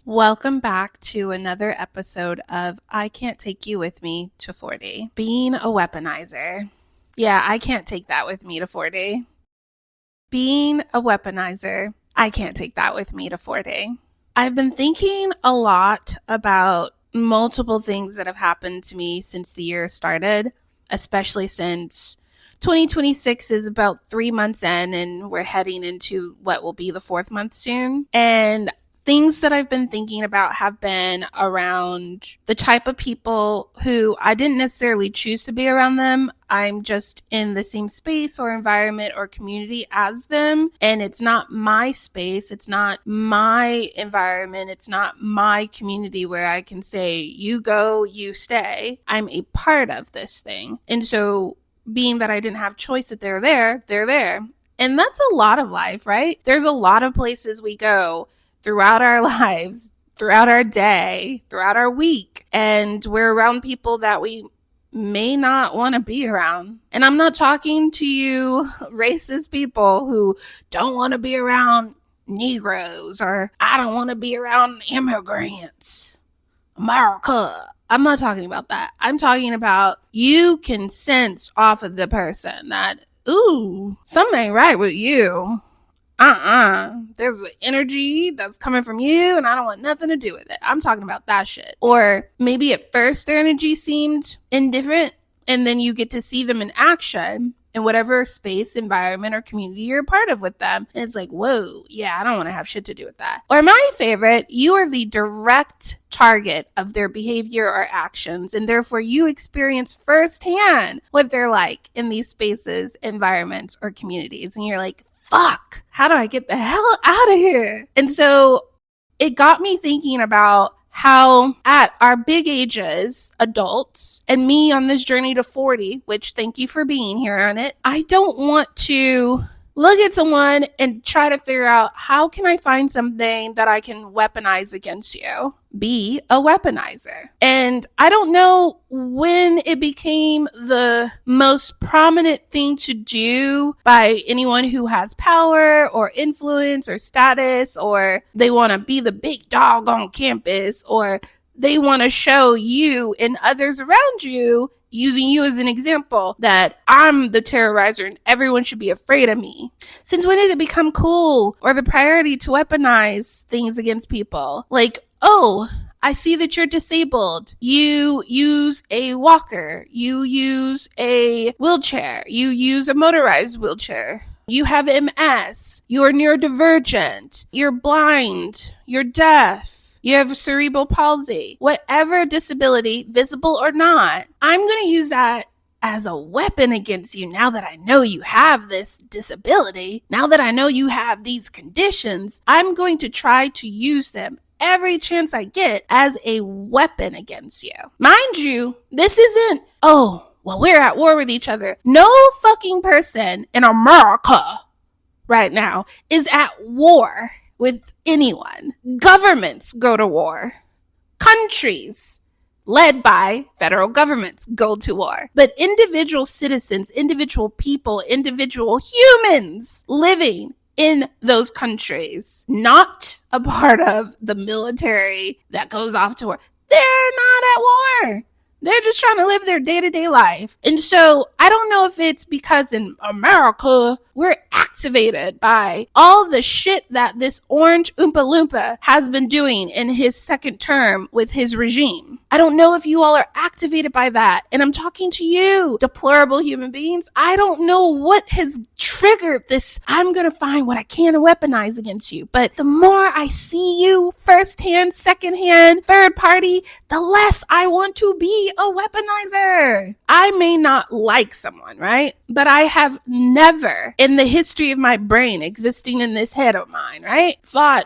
Welcome back to another episode of I Can't Take You With Me to 40. Being a weaponizer. Yeah, I can't take that with me to 40. Being a weaponizer. I can't take that with me to 40. I've been thinking a lot about multiple things that have happened to me since the year started, especially since 2026 is about 3 months in and we're heading into what will be the 4th month soon. And things that I've been thinking about have been around the type of people who I didn't necessarily choose to be around them. I'm just in the same space or environment or community as them. And it's not my space. It's not my environment. It's not my community where I can say, you go, you stay. I'm a part of this thing. And so being that I didn't have choice that they're there, they're there. And that's a lot of life, right? There's a lot of places we go throughout our lives, throughout our day, throughout our week, and we're around people that we may not want to be around. And I'm not talking to you racist people who don't want to be around Negroes, or I don't want to be around immigrants. America. I'm not talking about that. I'm talking about you can sense off of the person that, ooh, something ain't right with you. There's an energy that's coming from you and I don't want nothing to do with it. I'm talking about that shit. Or maybe at first their energy seemed indifferent and then you get to see them in action in whatever space, environment, or community you're a part of with them. And it's like, whoa, yeah, I don't want to have shit to do with that. Or my favorite, you are the direct target of their behavior or actions, and therefore you experience firsthand what they're like in these spaces, environments, or communities. And you're like, fuck, how do I get the hell out of here? And so it got me thinking about how at our big ages, adults, and me on this journey to 40, which thank you for being here on it, I don't want to look at someone and try to figure out how can I find something that I can weaponize against you. Be a weaponizer. And I don't know when it became the most prominent thing to do by anyone who has power or influence or status, or they want to be the big dog on campus, or they want to show you and others around you, using you as an example, that I'm the terrorizer and everyone should be afraid of me. Since when did it become cool or the priority to weaponize things against people? Like, oh, I see that you're disabled. You use a walker. You use a wheelchair. You use a motorized wheelchair. You have MS. You're neurodivergent. You're blind. You're deaf. You have cerebral palsy. Whatever disability, visible or not, I'm going to use that as a weapon against you. Now that I know you have this disability, now that I know you have these conditions, I'm going to try to use them every chance I get as a weapon against you. Mind you, this isn't, oh, well, we're at war with each other. No fucking person in America right now is at war with anyone. Governments go to war. Countries led by federal governments go to war. But individual citizens, individual people, individual humans living in those countries, not a part of the military that goes off to war, they're not at war. They're just trying to live their day-to-day life. And so I don't know if it's because in America, we're activated by all the shit that this orange Oompa Loompa has been doing in his second term with his regime. I don't know if you all are activated by that. And I'm talking to you, deplorable human beings. I don't know what has triggered this. I'm going to find what I can weaponize against you. But the more I see you firsthand, secondhand, third party, the less I want to be a weaponizer. I may not like someone, right? But I have never in the history of my brain existing in this head of mine, right? Thought,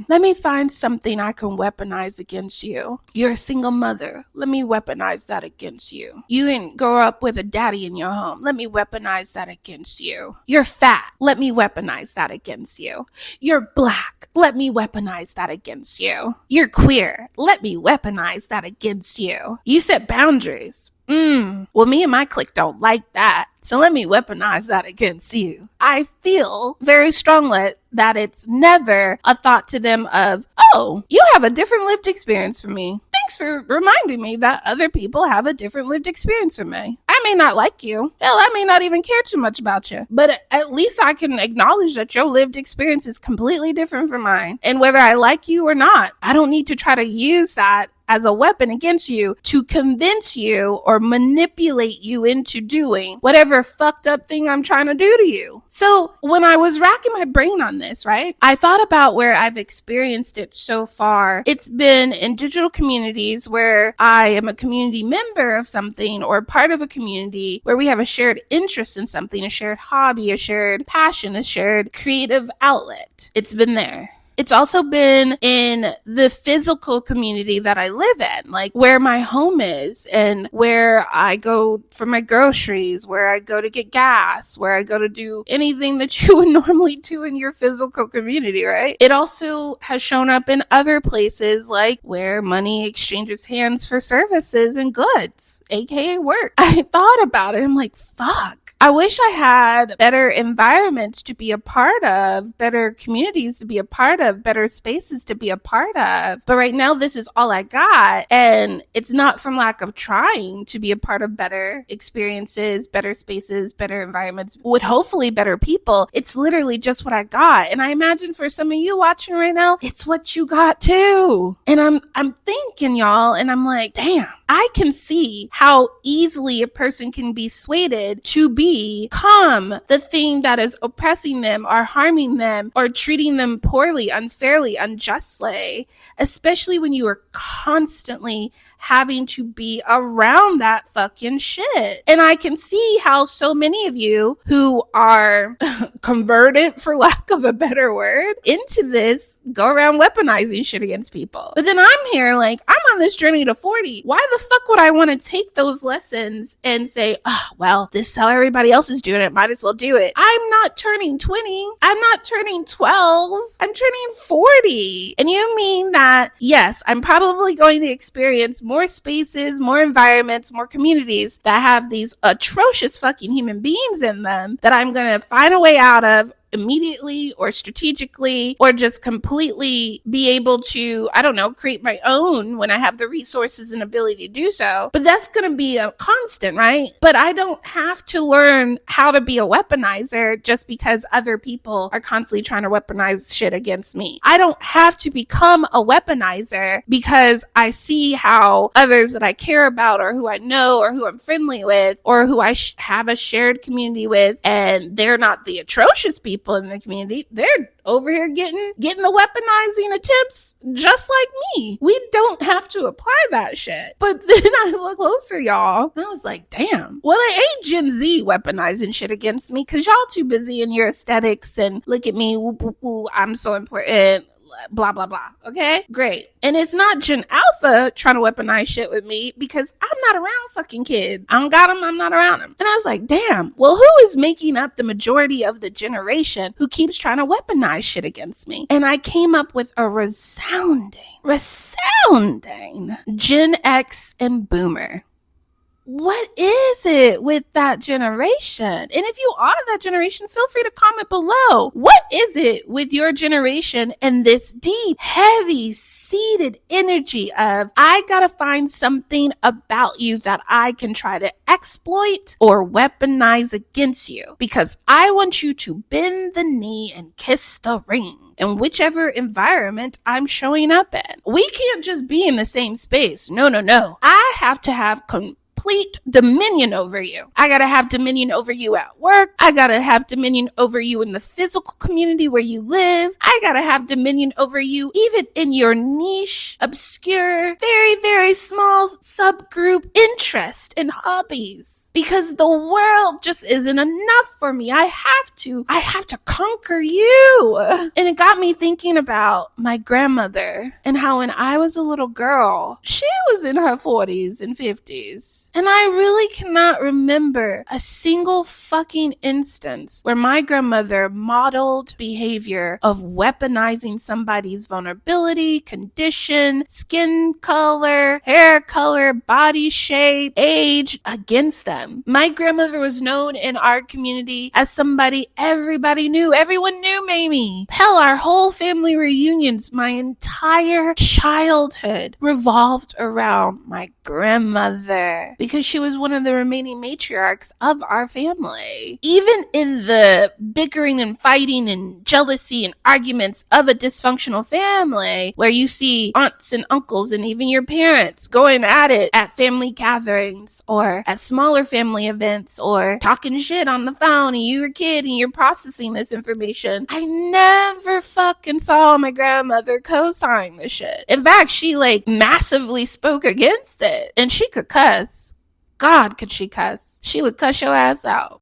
let me find something I can weaponize against you. You're a single mother. Let me weaponize that against you. You didn't grow up with a daddy in your home. Let me weaponize that against you. You're fat. Let me weaponize that against you. You're black. Let me weaponize that against you. You're queer. Let me weaponize that against you. You set boundaries. Well, me and my clique don't like that. So let me weaponize that against you. I feel very strongly that it's never a thought to them of, oh, you have a different lived experience from me. Thanks for reminding me that other people have a different lived experience from me. I may not like you. Hell, I may not even care too much about you. But at least I can acknowledge that your lived experience is completely different from mine. And whether I like you or not, I don't need to try to use that as a weapon against you to convince you or manipulate you into doing whatever fucked up thing I'm trying to do to you. So when I was racking my brain on this, right, I thought about where I've experienced it so far. It's been in digital communities where I am a community member of something or part of a community where we have a shared interest in something, a shared hobby, a shared passion, a shared creative outlet. It's been there. It's also been in the physical community that I live in, like where my home is and where I go for my groceries, where I go to get gas, where I go to do anything that you would normally do in your physical community, right? It also has shown up in other places like where money exchanges hands for services and goods, aka work. I thought about it. I'm like, fuck. I wish I had better environments to be a part of, better communities to be a part of, better spaces to be a part of. But right now, this is all I got. And it's not from lack of trying to be a part of better experiences, better spaces, better environments with hopefully better people. It's literally just what I got. And I imagine for some of you watching right now, it's what you got too. And I'm thinking, y'all, and I'm like, damn. I can see how easily a person can be swayed to become the thing that is oppressing them or harming them or treating them poorly, unfairly, unjustly, especially when you are constantly having to be around that fucking shit. And I can see how so many of you who are converted, for lack of a better word, into this go around weaponizing shit against people. But then I'm here like, I'm on this journey to 40. Why the fuck would I want to take those lessons and say, oh, well, this is how everybody else is doing it. Might as well do it. I'm not turning 20. I'm not turning 12. I'm turning 40. And you mean that, yes, I'm probably going to experience more spaces, more environments, more communities that have these atrocious fucking human beings in them that I'm going to find a way out of immediately or strategically or just completely be able to, I don't know, create my own when I have the resources and ability to do so. But that's going to be a constant, right? But I don't have to learn how to be a weaponizer just because other people are constantly trying to weaponize shit against me. I don't have to become a weaponizer because I see how others that I care about or who I know or who I'm friendly with or who I have a shared community with, and they're not the atrocious people in the community. They're over here getting the weaponizing attempts just like me. We don't have to apply that shit. But then I look closer, y'all, and I was like, damn, well, it ain't Gen Z weaponizing shit against me because y'all too busy in your aesthetics and look at me, whoop, whoop, whoop, I'm so important, blah, blah, blah. Okay, great. And it's not Gen Alpha trying to weaponize shit with me because I'm not around fucking kids. I don't got them. I'm not around them. And I was like, damn, well, who is making up the majority of the generation who keeps trying to weaponize shit against me? And I came up with a resounding Gen X and Boomer. What is it with that generation? And if you are that generation, feel free to comment below. What is it with your generation and this deep, heavy, seated energy of, I gotta find something about you that I can try to exploit or weaponize against you because I want you to bend the knee and kiss the ring in whichever environment I'm showing up in. We can't just be in the same space. No. I have to have complete dominion over you. I gotta have dominion over you at work. I gotta have dominion over you in the physical community where you live. I gotta have dominion over you even in your niche, obscure, very, very small subgroup interest and hobbies. Because the world just isn't enough for me. I have to conquer you. And it got me thinking about my grandmother and how when I was a little girl, she was in her 40s and 50s. And I really cannot remember a single fucking instance where my grandmother modeled behavior of weaponizing somebody's vulnerability, condition, skin color, hair color, body shape, age against them. My grandmother was known in our community as somebody everybody knew. Everyone knew Mamie. Hell, our whole family reunions, my entire childhood revolved around my grandmother because she was one of the remaining matriarchs of our family. Even in the bickering and fighting and jealousy and arguments of a dysfunctional family, where you see aunts and uncles and even your parents going at it at family gatherings or at smaller family events or talking shit on the phone, and you're a kid and you're processing this information, I never fucking saw my grandmother co-sign the shit. In fact, she like massively spoke against it, and she could cuss. God, could she cuss? She would cuss your ass out.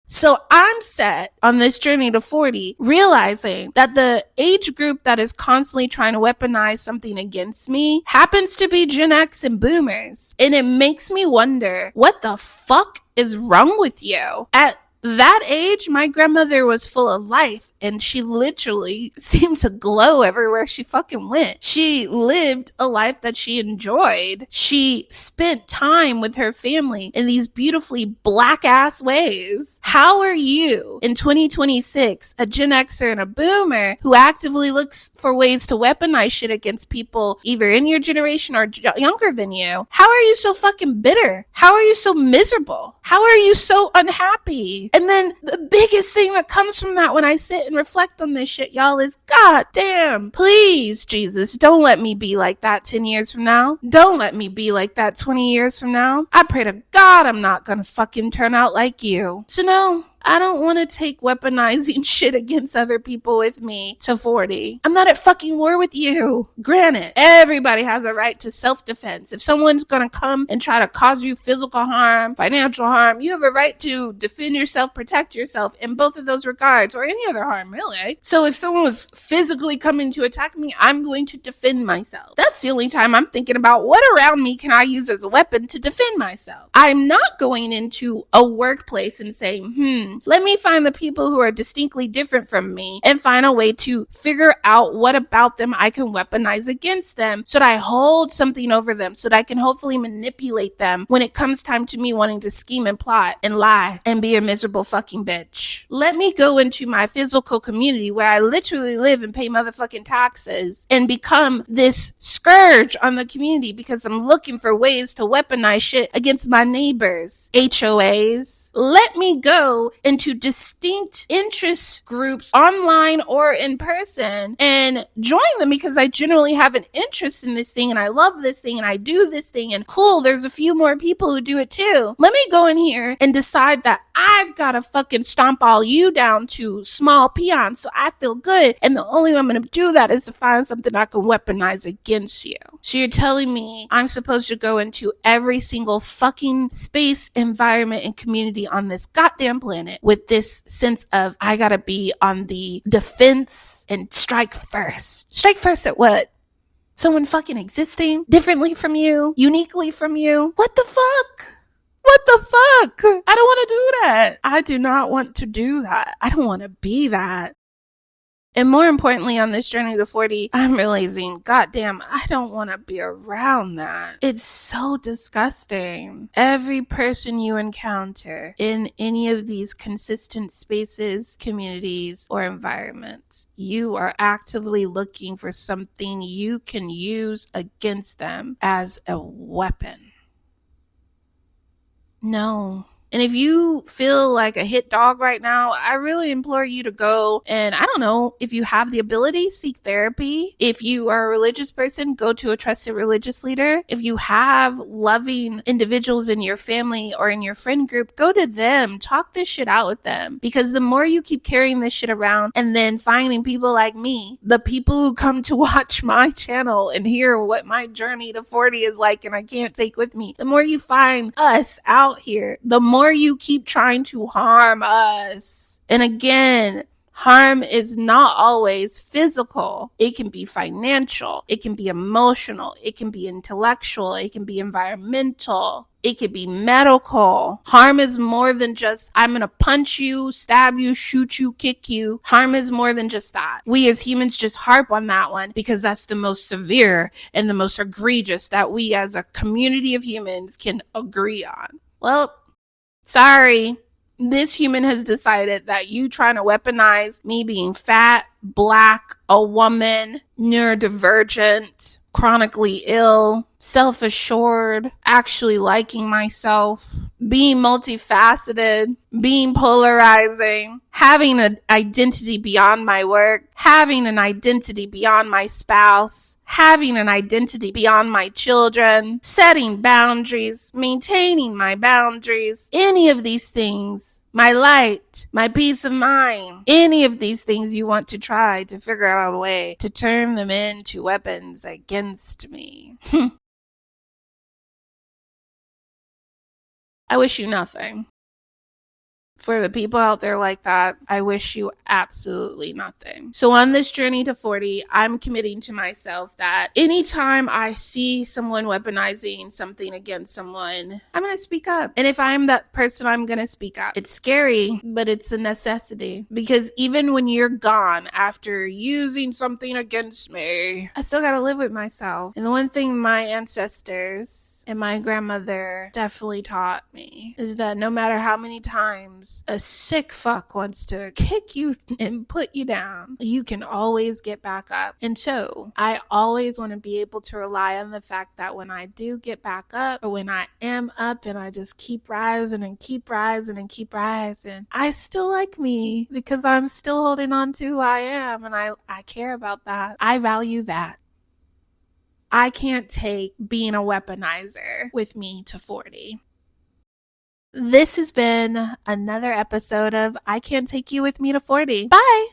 So I'm set on this journey to 40, realizing that the age group that is constantly trying to weaponize something against me happens to be Gen X and boomers. And it makes me wonder, what the fuck is wrong with you? At that age, my grandmother was full of life, and she literally seemed to glow everywhere she fucking went. She lived a life that she enjoyed. She spent time with her family in these beautifully black ass ways. How are you in 2026, a Gen Xer and a boomer who actively looks for ways to weaponize shit against people either in your generation or younger than you? How are you so fucking bitter? How are you so miserable? How are you so unhappy? And then the biggest thing that comes from that when I sit and reflect on this shit, y'all, is God damn, please, Jesus, don't let me be like that 10 years from now. Don't let me be like that 20 years from now. I pray to God I'm not gonna fucking turn out like you. So no, I don't want to take weaponizing shit against other people with me to 40. I'm not at fucking war with you. Granted, everybody has a right to self-defense. If someone's gonna come and try to cause you physical harm, financial harm, you have a right to defend yourself, protect yourself in both of those regards, or any other harm, really. So if someone was physically coming to attack me, I'm going to defend myself. That's the only time I'm thinking about what around me can I use as a weapon to defend myself. I'm not going into a workplace and saying, let me find the people who are distinctly different from me and find a way to figure out what about them I can weaponize against them so that I hold something over them, so that I can hopefully manipulate them when it comes time to me wanting to scheme and plot and lie and be a miserable fucking bitch. Let me go into my physical community where I literally live and pay motherfucking taxes and become this scourge on the community because I'm looking for ways to weaponize shit against my neighbors. HOAs. Let me go into distinct interest groups online or in person and join them because I generally have an interest in this thing and I love this thing and I do this thing, and cool, there's a few more people who do it too. Let me go in here and decide that I've got to fucking stomp all you down to small peons so I feel good, and the only way I'm going to do that is to find something I can weaponize against you. So you're telling me I'm supposed to go into every single fucking space, environment, and community on this goddamn planet with this sense of I gotta be on the defense and strike first. Strike first at what? Someone fucking existing differently from you, uniquely from you? What the fuck? What the fuck? I don't want to do that. I do not want to do that. I don't want to be that. And more importantly, on this journey to 40, I'm realizing, goddamn, I don't want to be around that. It's so disgusting. Every person you encounter in any of these consistent spaces, communities, or environments, you are actively looking for something you can use against them as a weapon. No. And if you feel like a hit dog right now, I really implore you to go and, I don't know, if you have the ability, seek therapy. If you are a religious person, go to a trusted religious leader. If you have loving individuals in your family or in your friend group, go to them, talk this shit out with them. Because the more you keep carrying this shit around and then finding people like me, the people who come to watch my channel and hear what my journey to 40 is like and I can't take with me, the more you find us out here, the more you keep trying to harm us. And again, Harm is not always physical. It can be financial. It can be emotional. It can be intellectual. It can be environmental. It could be medical. Harm is more than just, I'm going to punch you, stab you, shoot you, kick you. Harm is more than just that. We as humans just harp on that one because that's the most severe and the most egregious that we as a community of humans can agree on. Well, sorry. This human has decided that you trying to weaponize me being fat, black, a woman, neurodivergent, chronically ill, self-assured, actually liking myself, being multifaceted, being polarizing, having an identity beyond my work, having an identity beyond my spouse, having an identity beyond my children, setting boundaries, maintaining my boundaries, any of these things, my light, my peace of mind, any of these things you want to try to figure out a way to turn them into weapons against me. I wish you nothing. For the people out there like that, I wish you absolutely nothing. So on this journey to 40, I'm committing to myself that anytime I see someone weaponizing something against someone, I'm going to speak up. And if I'm that person, I'm going to speak up. It's scary, but it's a necessity. Because even when you're gone after using something against me, I still got to live with myself. And the one thing my ancestors and my grandmother definitely taught me is that no matter how many times a sick fuck wants to kick you and put you down, you can always get back up. And so I always want to be able to rely on the fact that when I do get back up, or when I am up and I just keep rising and keep rising and keep rising, I still like me because I'm still holding on to who I am, and I care about that. I value that. I can't take being a weaponizer with me to 40. This has been another episode of I Can't Take You With Me to 40. Bye!